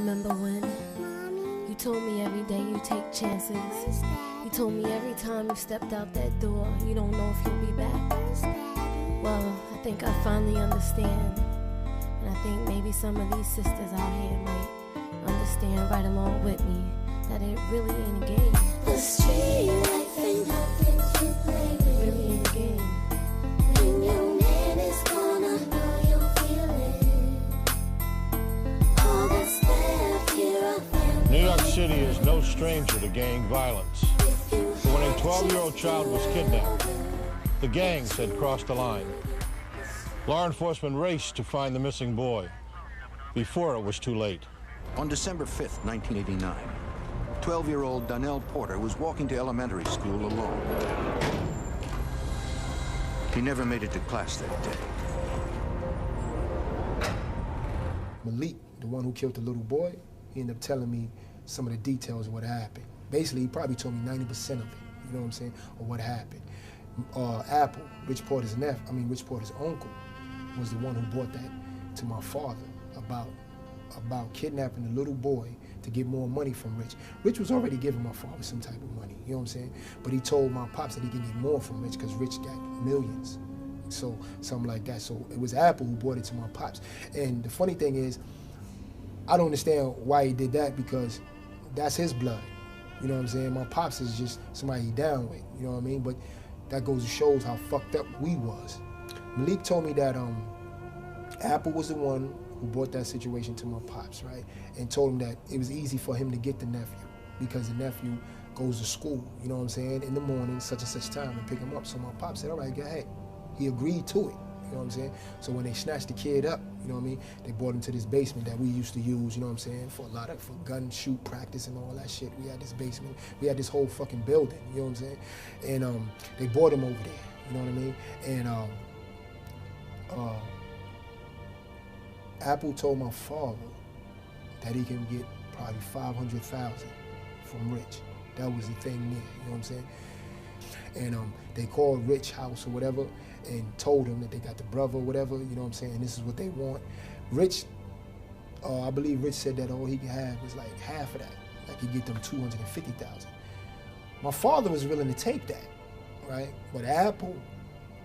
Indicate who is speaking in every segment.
Speaker 1: remember when you told me every day you take chances. You told me every time you stepped out that door, you don't know if you'll be back. Well, I think I finally understand. And I think maybe some of these sisters out here might understand right along with me that it really ain't a game.
Speaker 2: The street life ain't nothing to play with.
Speaker 1: It really ain't a game.
Speaker 2: When your man is gone, I know you'll feel it. All that's left here are family.
Speaker 3: New York City is no stranger to gang violence. When a 12-year-old child was kidnapped, the gangs had crossed the line. Law enforcement raced to find the missing boy before it was too late.
Speaker 4: On December 5th, 1989, 12-year-old Donnell Porter was walking to elementary school alone. He never made it to class that day.
Speaker 5: Malik, the one who killed the little boy, he ended up telling me some of the details of what happened. Basically, he probably told me 90% of it, you know what I'm saying, of what happened. Alpo, Rich Porter's uncle, was the one who brought that to my father about kidnapping the little boy to get more money from Rich. Rich was already giving my father some type of money, you know what I'm saying? But he told my pops that he could get more from Rich because Rich got millions. So, something like that. So it was Alpo who brought it to my pops. And the funny thing is, I don't understand why he did that because that's his blood. You know what I'm saying? My pops is just somebody he down with, you know what I mean? But that goes to shows how fucked up we was. Malik told me that Alpo was the one who brought that situation to my pops, right? And told him that it was easy for him to get the nephew because the nephew goes to school, you know what I'm saying, in the morning, such and such time, and pick him up. So my pops said, all right, go ahead. He agreed to it, you know what I'm saying? So when they snatched the kid up, you know what I mean, they brought him to this basement that we used to use, you know what I'm saying, for gun shoot practice and all that shit. We had this basement. We had this whole fucking building, you know what I'm saying? And they brought him over there, you know what I mean? And Alpo told my father that he can get probably $500,000 from Rich. That was the thing there, you know what I'm saying? And they called Rich house or whatever and told him that they got the brother or whatever, you know what I'm saying, this is what they want. Rich, I believe Rich said that all he could have was like half of that, like he'd get them $250,000. My father was willing to take that, right? But Alpo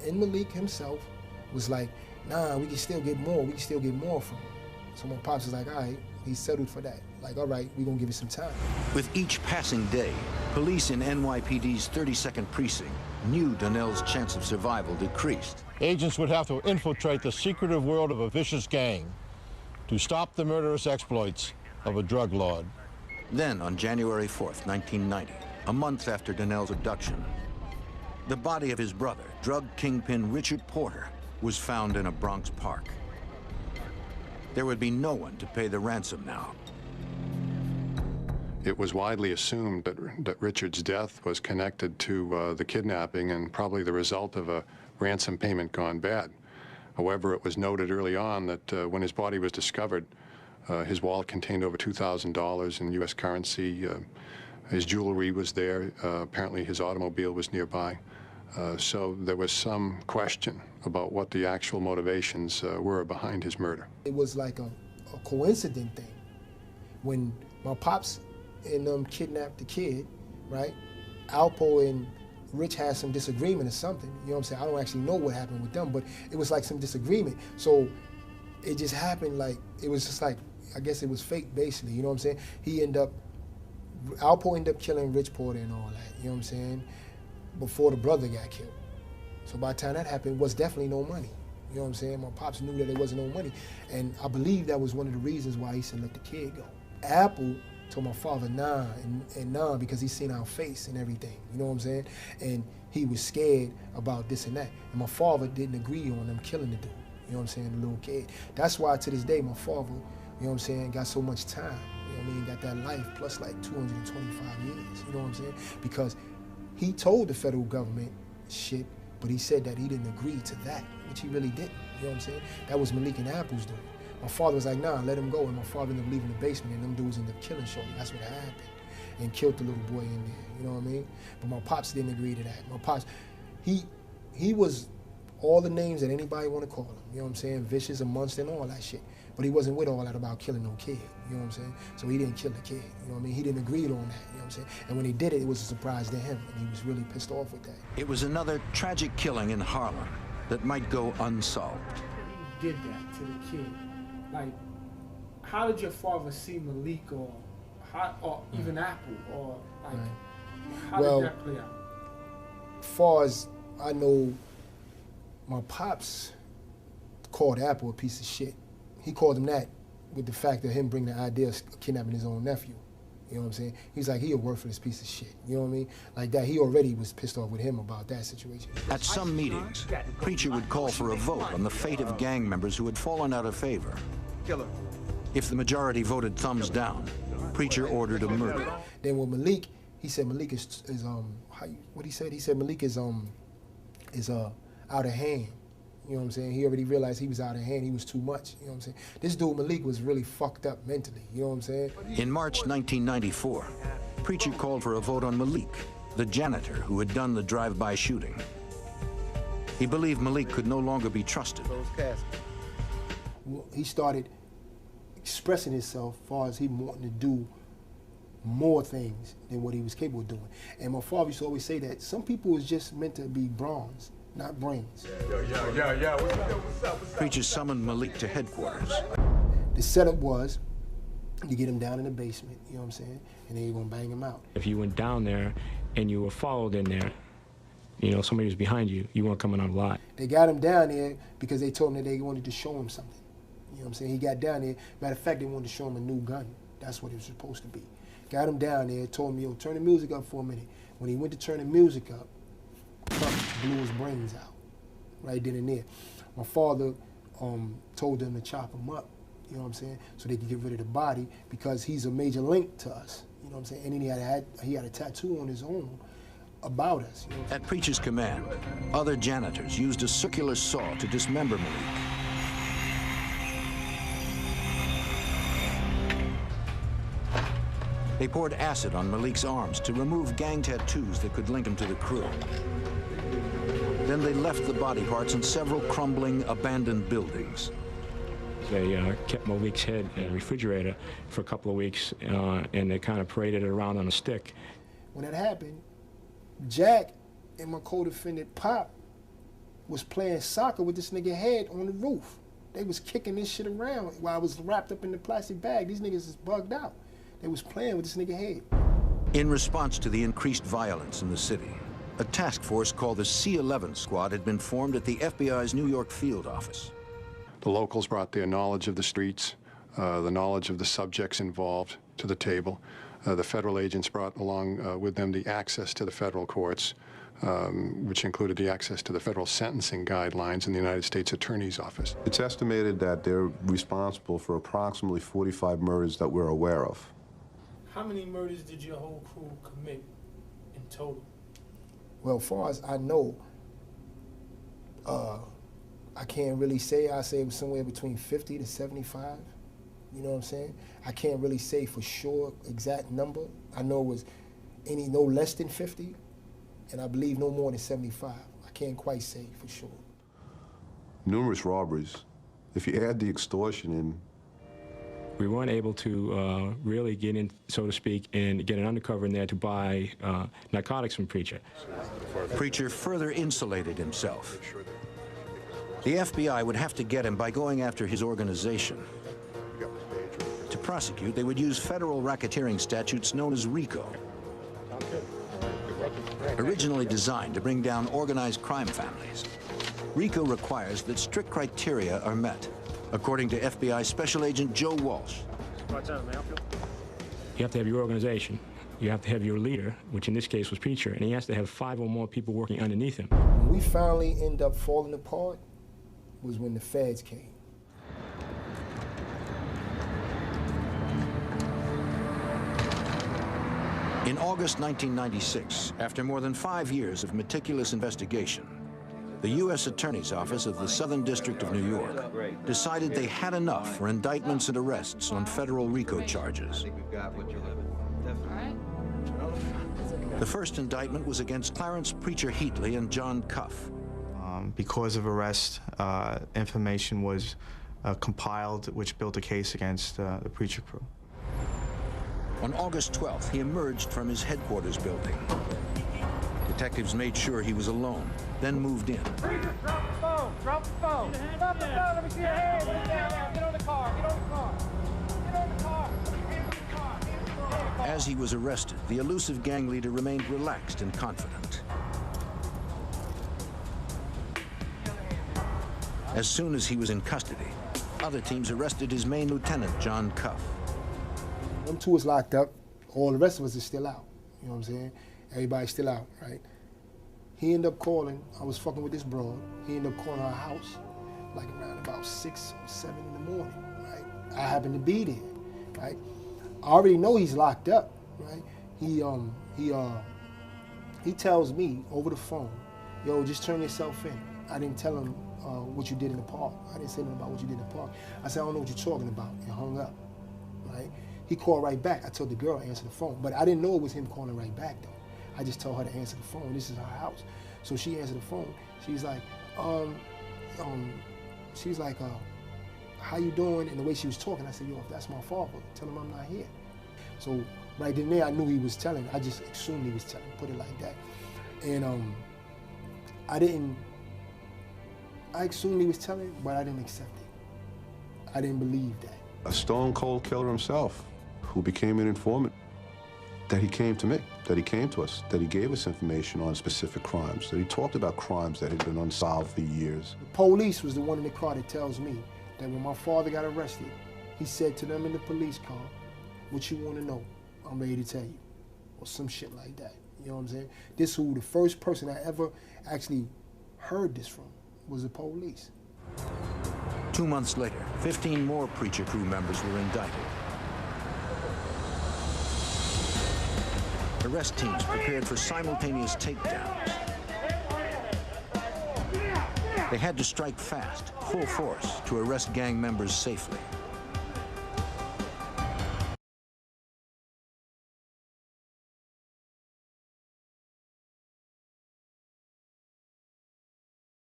Speaker 5: and Malik himself was like, nah, we can still get more. We can still get more from him. So my pops was like, all right, he settled for that. Like, all right, we're gonna give it some time.
Speaker 4: With each passing day, police in NYPD's 32nd precinct knew Donnell's chance of survival decreased.
Speaker 3: Agents would have to infiltrate the secretive world of a vicious gang to stop the murderous exploits of a drug lord.
Speaker 4: Then, on January 4th, 1990, a month after Donnell's abduction, the body of his brother, drug kingpin Richard Porter, was found in a Bronx park. There would be no one to pay the ransom now.
Speaker 6: It was widely assumed that Richard's death was connected to the kidnapping and probably the result of a ransom payment gone bad. However, it was noted early on that when his body was discovered, his wallet contained over $2,000 in U.S. currency. His jewelry was there. Apparently his automobile was nearby. So there was some question about what the actual motivations were behind his murder.
Speaker 5: It was like a coincident thing. When my pops and them kidnapped the kid, right? Alpo and Rich had some disagreement or something, you know what I'm saying? I don't actually know what happened with them, but it was like some disagreement. So it just happened like, it was just like, I guess it was fake basically, you know what I'm saying? Alpo ended up killing Rich Porter and all that, you know what I'm saying? Before the brother got killed. So by the time that happened, it was definitely no money. You know what I'm saying? My pops knew that there wasn't no money. And I believe that was one of the reasons why he said let the kid go. Alpo told my father nah and nah because he seen our face and everything. You know what I'm saying? And he was scared about this and that. And my father didn't agree on them killing the dude. You know what I'm saying? The little kid. That's why to this day my father, you know what I'm saying, got so much time. You know what I mean? Got that life plus like 225 years. You know what I'm saying? Because he told the federal government shit, but he said that he didn't agree to that, which he really didn't. You know what I'm saying? That was Malik and Alpo's doing. My father was like, nah, let him go. And my father ended up leaving the basement, and them dudes ended up killing Shorty. That's what happened. And killed the little boy in there. You know what I mean? But my pops didn't agree to that. My pops, he was all the names that anybody want to call him. You know what I'm saying? Vicious, a monster, and all that shit. But he wasn't with all that about killing no kid, you know what I'm saying? So he didn't kill the kid, you know what I mean? He didn't agree on that, you know what I'm saying? And when he did it, it was a surprise to him, and he was really pissed off with that.
Speaker 4: It was another tragic killing in Harlem that might go unsolved.
Speaker 7: He did that to the kid. Like, how did your father see Malik or even Apple, or like, how did that play out?
Speaker 5: As far as I know, my pops called Apple a piece of shit. He called him that with the fact of him bringing the idea of kidnapping his own nephew. You know what I'm saying? He's like, he a worthless piece of shit. You know what I mean? Like that, he already was pissed off with him about that situation.
Speaker 4: At some meetings, Preacher would call for a vote on the fate of gang members who had fallen out of favor. If the majority voted thumbs down, Preacher ordered a murder.
Speaker 5: Then with Malik, he said Malik is what he said? He said Malik is out of hand. You know what I'm saying? He already realized he was out of hand. He was too much. You know what I'm saying? This dude Malik was really fucked up mentally. You know what I'm saying?
Speaker 4: In March 1994, Preacher called for a vote on Malik, the janitor who had done the drive-by shooting. He believed Malik could no longer be trusted.
Speaker 5: He started expressing himself as far as he wanting to do more things than what he was capable of doing. And my father used to always say that some people is just meant to be bronze, not brains.
Speaker 8: Yeah. What's up?
Speaker 4: Preacher summoned Malik to headquarters.
Speaker 5: The setup was you get him down in the basement, you know what I'm saying? And then you're gonna bang him out.
Speaker 9: If you went down there and you were followed in there, you know, somebody was behind you, you weren't coming out alive.
Speaker 5: They got him down there because they told him that they wanted to show him something. You know what I'm saying? He got down there. Matter of fact, they wanted to show him a new gun. That's what it was supposed to be. Got him down there, told me, yo, turn the music up for a minute. When he went to turn the music up, blew his brains out, right then and there. My father told them to chop him up, you know what I'm saying, so they could get rid of the body because he's a major link to us, you know what I'm saying, and then he had a tattoo on his own about us. You know
Speaker 4: At Preacher's command, other janitors used a circular saw to dismember Malik. They poured acid on Malik's arms to remove gang tattoos that could link him to the crew. Then they left the body parts in several crumbling, abandoned buildings.
Speaker 9: They kept Malik's head in a refrigerator for a couple of weeks, and they kind of paraded it around on a stick.
Speaker 5: When that happened, Jack and my co-defendant Pop was playing soccer with this nigga head on the roof. They was kicking this shit around while I was wrapped up in the plastic bag. These niggas is bugged out. They was playing with this nigga head.
Speaker 4: In response to the increased violence in the city, a task force called the C-11 Squad had been formed at the FBI's New York field office.
Speaker 6: The locals brought their knowledge of the streets, the knowledge of the subjects involved to the table. The federal agents brought along with them the access to the federal courts, which included the access to the federal sentencing guidelines in the United States Attorney's Office.
Speaker 10: It's estimated that they're responsible for approximately 45 murders that we're aware of.
Speaker 7: How many murders did your whole crew commit in total?
Speaker 5: Well, as far as I know, I can't really say. I say it was somewhere between 50 to 75. You know what I'm saying? I can't really say for sure exact number. I know it was no less than 50, and I believe no more than 75. I can't quite say for sure.
Speaker 10: Numerous robberies. If you add the extortion in,
Speaker 9: we weren't able to really get in, so to speak, and get an undercover in there to buy narcotics from Preacher.
Speaker 4: Preacher further insulated himself. The FBI would have to get him by going after his organization. To prosecute, they would use federal racketeering statutes known as RICO. Originally designed to bring down organized crime families, RICO requires that strict criteria are met, according to FBI Special Agent Joe Walsh.
Speaker 9: You have to have your organization. You have to have your leader, which in this case was Preacher, and he has to have 5 or more people working underneath him.
Speaker 5: When we finally end up falling apart was when the feds came.
Speaker 4: In August 1996, after more than 5 years of meticulous investigation, the U.S. Attorney's Office of the Southern District of New York decided they had enough for indictments and arrests on federal RICO charges. The first indictment was against Clarence Preacher Heatley and John Cuff.
Speaker 11: Because of arrest, information was compiled, which built a case against the preacher crew.
Speaker 4: On August 12th, he emerged from his headquarters building. Detectives made sure he was alone, then moved in.
Speaker 12: Preacher, drop the phone! Drop the phone! Drop the phone! Let me see your hands! Get on the car! Get on the car! Get on the car!
Speaker 4: As he was arrested, the elusive gang leader remained relaxed and confident. As soon as he was in custody, other teams arrested his main lieutenant, John Cuff.
Speaker 5: Them two is locked up. All the rest of us is still out. You know what I'm saying? Everybody's still out, right? He ended up calling. I was fucking with this broad. He ended up calling our house like around about 6 or 7 in the morning, right? I happened to be there, right? I already know he's locked up, right? He tells me over the phone, yo, just turn yourself in. I didn't tell him what you did in the park. I didn't say nothing about what you did in the park. I said, I don't know what you're talking about, and hung up, right? He called right back. I told the girl to answer the phone, but I didn't know it was him calling right back though. I just told her to answer the phone. This is her house. So she answered the phone. She's like, how you doing? And the way she was talking, I said, yo, if that's my father, tell him I'm not here. So right then there, I knew he was telling. I just assumed he was telling, put it like that. And I assumed he was telling, but I didn't accept it. I didn't believe that.
Speaker 10: A stone cold killer himself, who became an informant, that he came to me, that he came to us, that he gave us information on specific crimes, that he talked about crimes that had been unsolved for years.
Speaker 5: The police was the one in the car that tells me that when my father got arrested, he said to them in the police car, what you want to know, I'm ready to tell you, or some shit like that. You know what I'm saying? This who the first person I ever actually heard this from was the police.
Speaker 4: 2 months later, 15 more preacher crew members were indicted. Arrest teams prepared for simultaneous takedowns. They had to strike fast, full force, to arrest gang members safely.